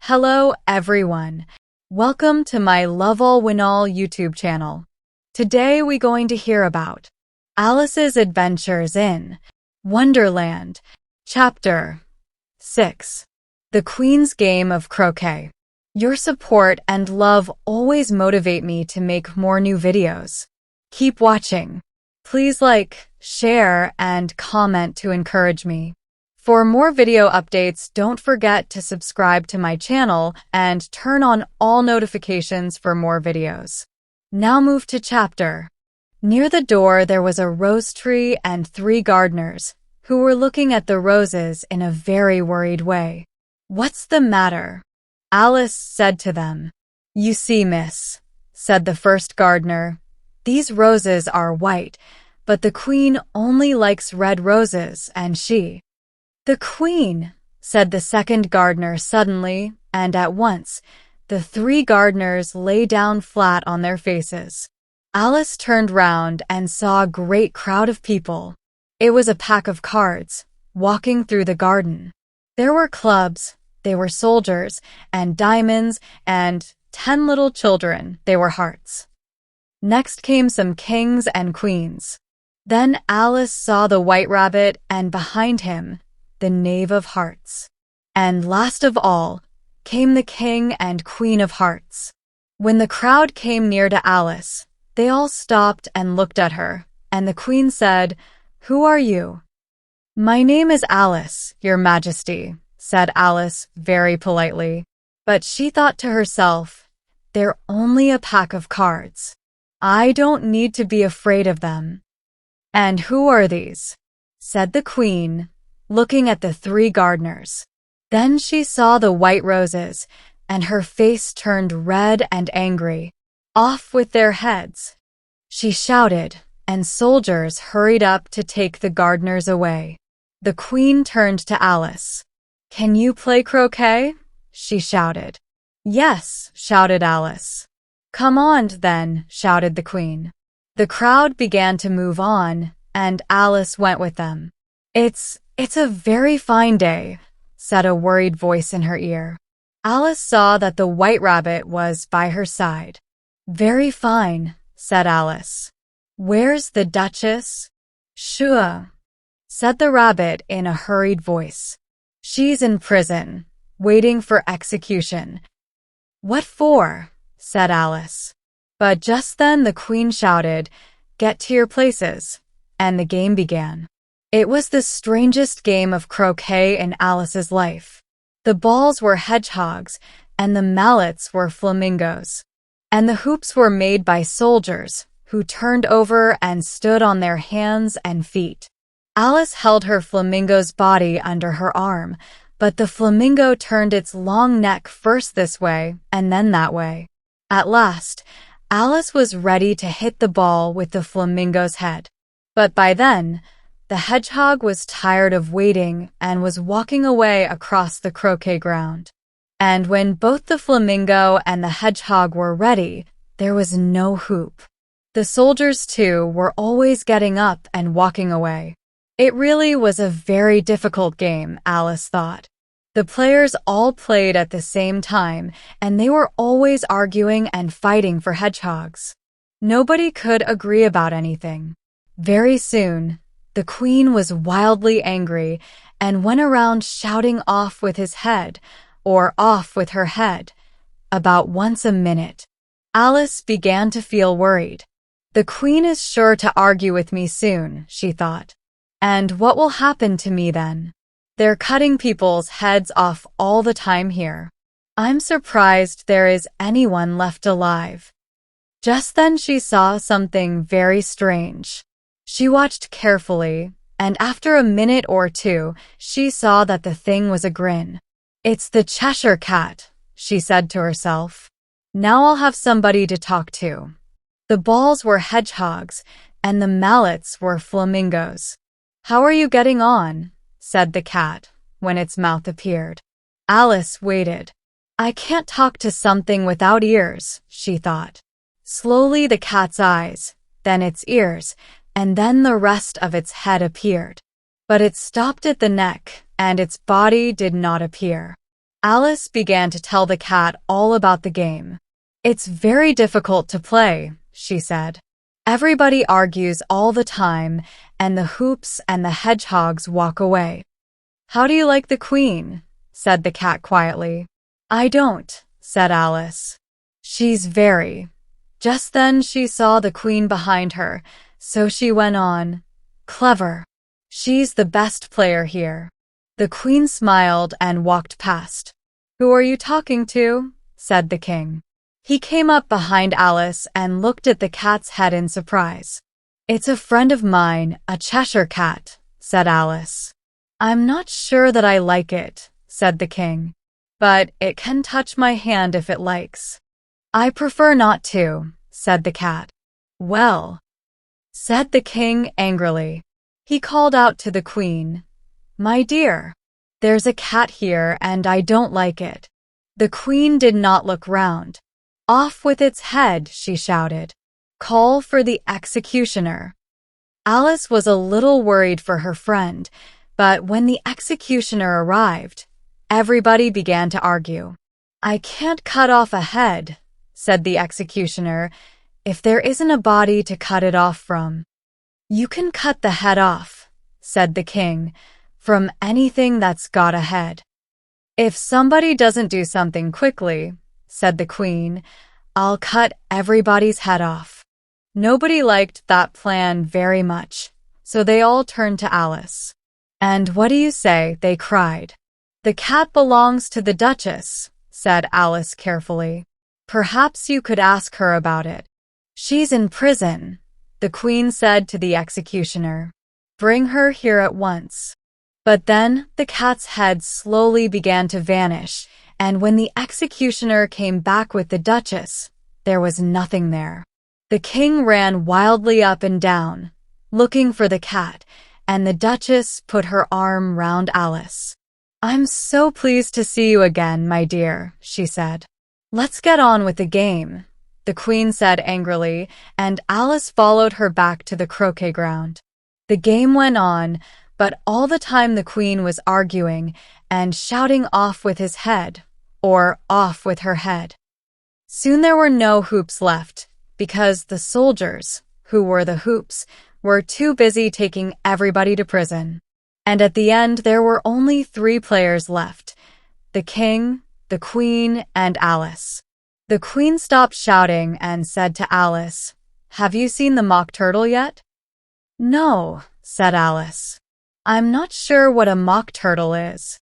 Hello everyone. Welcome to my Love All Win All YouTube channel. Today we're going to hear about Alice's adventures in Wonderland, Chapter 6, The Queen's Game of Croquet. Your support and love always motivate me to make more new videos. Keep watching. Please like, share, and comment to encourage me. For more video updates, don't forget to subscribe to my channel and turn on all notifications for more videos. Now move to chapter. Near the door there was a rose tree and 3 gardeners, who were looking at the roses in a very worried way. "What's the matter?" Alice said to them. "You see, miss," said the first gardener, "these roses are white, but the queen only likes red roses, and she—" "The queen," said the second gardener suddenly, and at once, the 3 gardeners lay down flat on their faces. Alice turned round and saw a great crowd of people. It was a pack of cards, walking through the garden. There were clubs, they were soldiers, and diamonds, and 10 little children, they were hearts. Next came some kings and queens. Then Alice saw the white rabbit, and behind him, the knave of hearts. And last of all, came the king and queen of hearts. When the crowd came near to Alice, they all stopped and looked at her, and the queen said, "Who are you?" "My name is Alice, your majesty," said Alice very politely. But she thought to herself, "They're only a pack of cards. I don't need to be afraid of them." "And who are these?" said the queen, looking at the 3 gardeners. Then she saw the white roses, and her face turned red and angry. "Off with their heads!" she shouted, and soldiers hurried up to take the gardeners away. The queen turned to Alice. "Can you play croquet?" she shouted. "Yes," shouted Alice. "Come on, then," shouted the queen. The crowd began to move on, and Alice went with them. It's a very fine day," said a worried voice in her ear. Alice saw that the white rabbit was by her side. "Very fine," said Alice. "Where's the Duchess?" "Sure," said the rabbit in a hurried voice. "She's in prison, waiting for execution." "What for?" said Alice. But just then the queen shouted, "Get to your places," and the game began. It was the strangest game of croquet in Alice's life. The balls were hedgehogs, and the mallets were flamingos. And the hoops were made by soldiers, who turned over and stood on their hands and feet. Alice held her flamingo's body under her arm, but the flamingo turned its long neck first this way and then that way. At last, Alice was ready to hit the ball with the flamingo's head. But by then, the hedgehog was tired of waiting and was walking away across the croquet ground. And when both the flamingo and the hedgehog were ready, there was no hoop. The soldiers, too, were always getting up and walking away. It really was a very difficult game, Alice thought. The players all played at the same time, and they were always arguing and fighting for hedgehogs. Nobody could agree about anything. Very soon, the queen was wildly angry and went around shouting "off with his head" or "off with her head" about once a minute. Alice began to feel worried. "The queen is sure to argue with me soon," she thought. "And what will happen to me then? They're cutting people's heads off all the time here. I'm surprised there is anyone left alive." Just then she saw something very strange. She watched carefully, and after a minute or two, she saw that the thing was a grin. "It's the Cheshire Cat," she said to herself. "Now I'll have somebody to talk to." The balls were hedgehogs, and the mallets were flamingos. "How are you getting on?" said the cat, when its mouth appeared. Alice waited. "I can't talk to something without ears," she thought. Slowly the cat's eyes, then its ears, and then the rest of its head appeared. But it stopped at the neck, and its body did not appear. Alice began to tell the cat all about the game. "It's very difficult to play," she said. "Everybody argues all the time, and the hoops and the hedgehogs walk away." "How do you like the queen?" said the cat quietly. "I don't," said Alice. "She's very—" Just then she saw the queen behind her, so she went on, "Clever. She's the best player here." The queen smiled and walked past. "Who are you talking to?" said the king. He came up behind Alice and looked at the cat's head in surprise. "It's a friend of mine, a Cheshire cat," said Alice. "I'm not sure that I like it," said the king, "but it can touch my hand if it likes." "I prefer not to," said the cat. "Well," said the king angrily. He called out to the queen, "My dear, there's a cat here and I don't like it." The queen did not look round. "Off with its head," she shouted. "Call for the executioner." Alice was a little worried for her friend, but when the executioner arrived, everybody began to argue. "I can't cut off a head," said the executioner, "if there isn't a body to cut it off from." "You can cut the head off," said the king, "from anything that's got a head." "If somebody doesn't do something quickly," said the queen, "I'll cut everybody's head off." Nobody liked that plan very much, so they all turned to Alice. "And what do you say?" they cried. "The cat belongs to the Duchess," said Alice carefully. "Perhaps you could ask her about it." "She's in prison," the queen said to the executioner. "Bring her here at once." But then the cat's head slowly began to vanish, and when the executioner came back with the Duchess, there was nothing there. The king ran wildly up and down, looking for the cat, and the Duchess put her arm round Alice. "I'm so pleased to see you again, my dear," she said. "Let's get on with the game," the queen said angrily, and Alice followed her back to the croquet ground. The game went on, but all the time the queen was arguing and shouting "off with his head" or "off with her head." Soon there were no hoops left, because the soldiers, who were the hoops, were too busy taking everybody to prison. And at the end there were only 3 players left: the king, the queen, and Alice. The queen stopped shouting and said to Alice, "Have you seen the mock turtle yet?" "No," said Alice. "I'm not sure what a mock turtle is."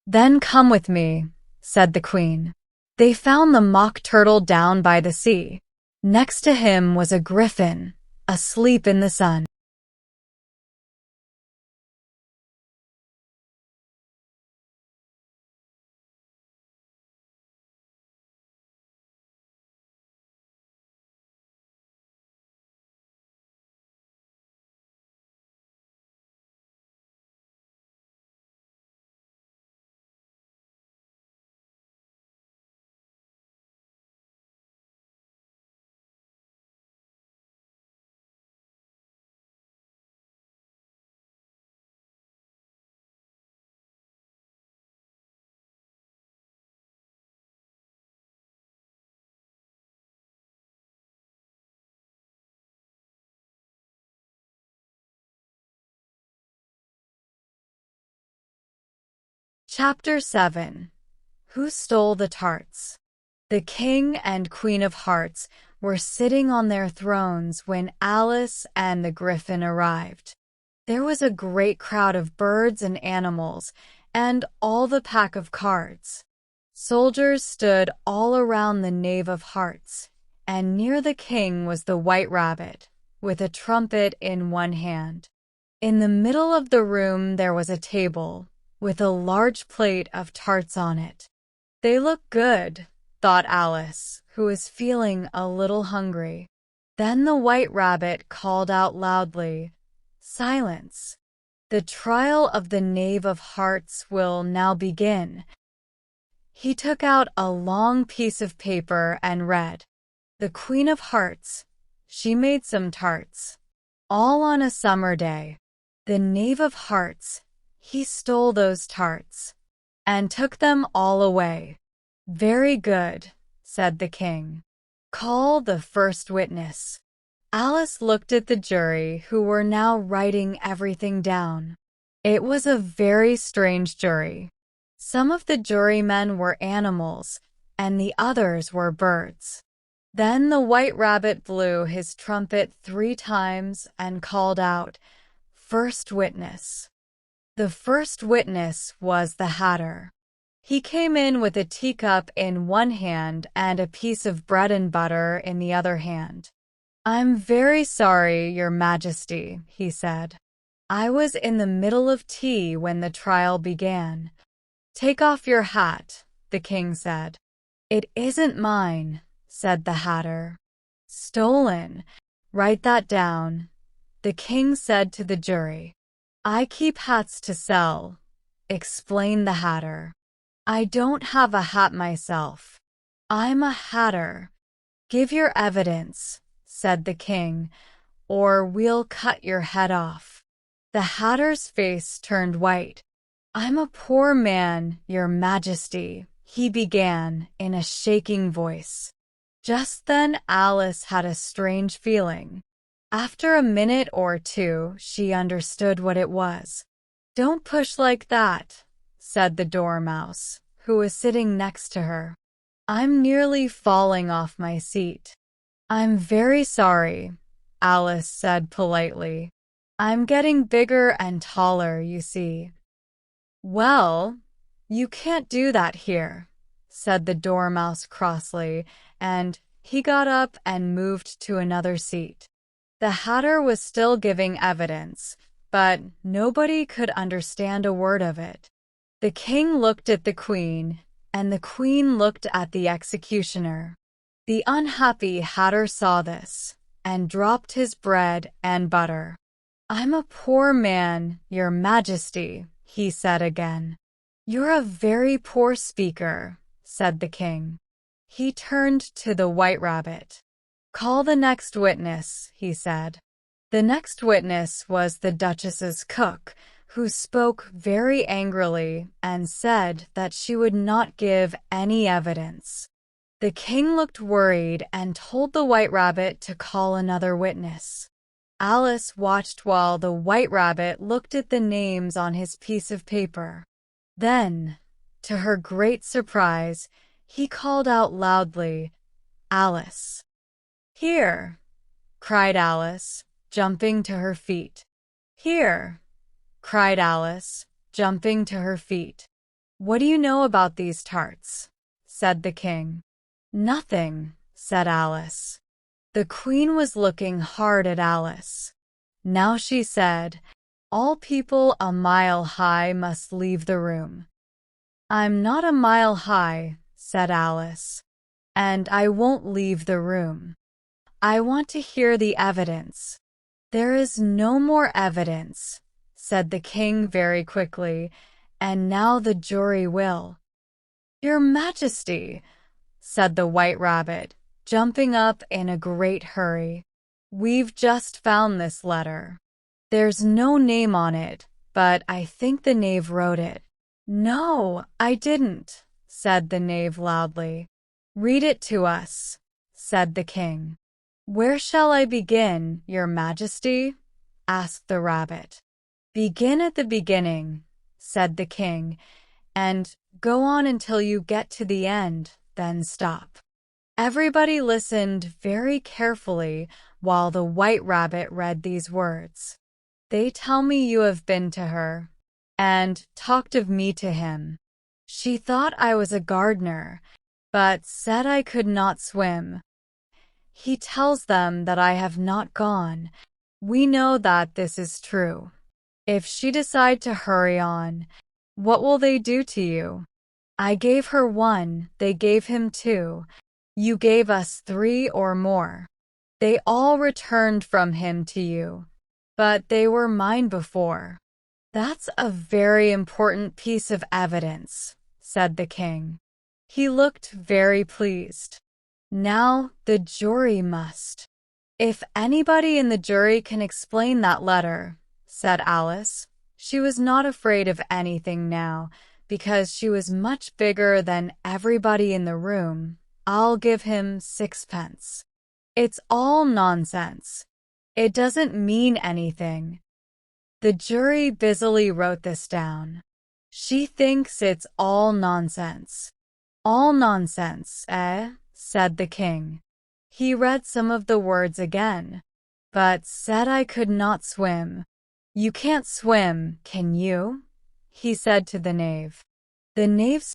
"Then come with me," said the queen. They found the mock turtle down by the sea. Next to him was a griffin, asleep in the sun. Chapter 7. Who Stole the Tarts? The King and Queen of Hearts were sitting on their thrones when Alice and the Griffin arrived. There was a great crowd of birds and animals, and all the pack of cards. Soldiers stood all around the Knave of Hearts, and near the king was the White Rabbit, with a trumpet in one hand. In the middle of the room there was a table, with a large plate of tarts on it. "They look good," thought Alice, who was feeling a little hungry. Then the White Rabbit called out loudly, "Silence! The trial of the Knave of Hearts will now begin." He took out a long piece of paper and read, "The Queen of Hearts, she made some tarts, all on a summer day. The Knave of Hearts, he stole those tarts. and took them all away. Very good, said the king. Call the first witness. Alice looked at the jury, who were now writing everything down. It was a very strange jury. Some of the jurymen were animals, and the others were birds. Then the White Rabbit blew his trumpet 3 times and called out, "First witness." The first witness was the Hatter. He came in with a teacup in one hand and a piece of bread and butter in the other hand. "I'm very sorry, Your Majesty," he said. "I was in the middle of tea when the trial began." "Take off your hat," the king said. "It isn't mine," said the Hatter. "Stolen. Write that down," the king said to the jury. "I keep hats to sell," explained the Hatter. "I don't have a hat myself. I'm a hatter." "Give your evidence," said the king, "or we'll cut your head off." The Hatter's face turned white. "I'm a poor man, Your Majesty," he began in a shaking voice. Just then Alice had a strange feeling. After a minute or two, she understood what it was. "Don't push like that," said the Dormouse, who was sitting next to her. "I'm nearly falling off my seat." "I'm very sorry," Alice said politely. "I'm getting bigger and taller, you see." "Well, you can't do that here," said the Dormouse crossly, and he got up and moved to another seat. The Hatter was still giving evidence, but nobody could understand a word of it. The king looked at the queen, and the queen looked at the executioner. The unhappy Hatter saw this, and dropped his bread and butter. "I'm a poor man, Your Majesty," he said again. "You're a very poor speaker," said the king. He turned to the White Rabbit. "Call the next witness," he said. The next witness was the Duchess's cook, who spoke very angrily and said that she would not give any evidence. The king looked worried and told the White Rabbit to call another witness. Alice watched while the White Rabbit looked at the names on his piece of paper. Then, to her great surprise, he called out loudly, "Alice." "Here!" cried Alice, jumping to her feet. "Here!" cried Alice, jumping to her feet. "What do you know about these tarts?" said the king. "Nothing," said Alice. The queen was looking hard at Alice. Now she said, "All people a mile high must leave the room." "I'm not a mile high," said Alice, "and I won't leave the room. I want to hear the evidence." "There is no more evidence," said the king very quickly, "and now the jury will." "Your Majesty," said the White Rabbit, jumping up in a great hurry. "We've just found this letter. There's no name on it, but I think the knave wrote it." "No, I didn't," said the knave loudly. "Read it to us," said the king. "Where shall I begin, Your Majesty?" asked the rabbit. "Begin at the beginning," said the king, "and go on until you get to the end, then stop." Everybody listened very carefully while the White Rabbit read these words. "They tell me you have been to her, and talked of me to him. She thought I was a gardener, but said I could not swim. He tells them that I have not gone. We know that this is true. If she decide to hurry on, what will they do to you? I gave her 1, they gave him 2. You gave us 3 or more. They all returned from him to you, but they were mine before." "That's a very important piece of evidence," said the king. He looked very pleased. "Now the jury must." "If anybody in the jury can explain that letter," said Alice. She was not afraid of anything now, because she was much bigger than everybody in the room, I'll give him 6 pence. It's all nonsense. It doesn't mean anything. The jury busily wrote this down. She thinks it's all nonsense. All nonsense, eh? Said the king. He read some of the words again, but said I could not swim. You can't swim, can you? He said to the knave. The knave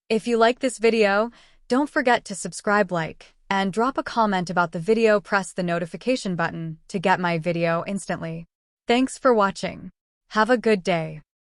If you like this video, don't forget to subscribe, like, and drop a comment about the video. Press the notification button to get my video instantly. Thanks for watching. Have a good day.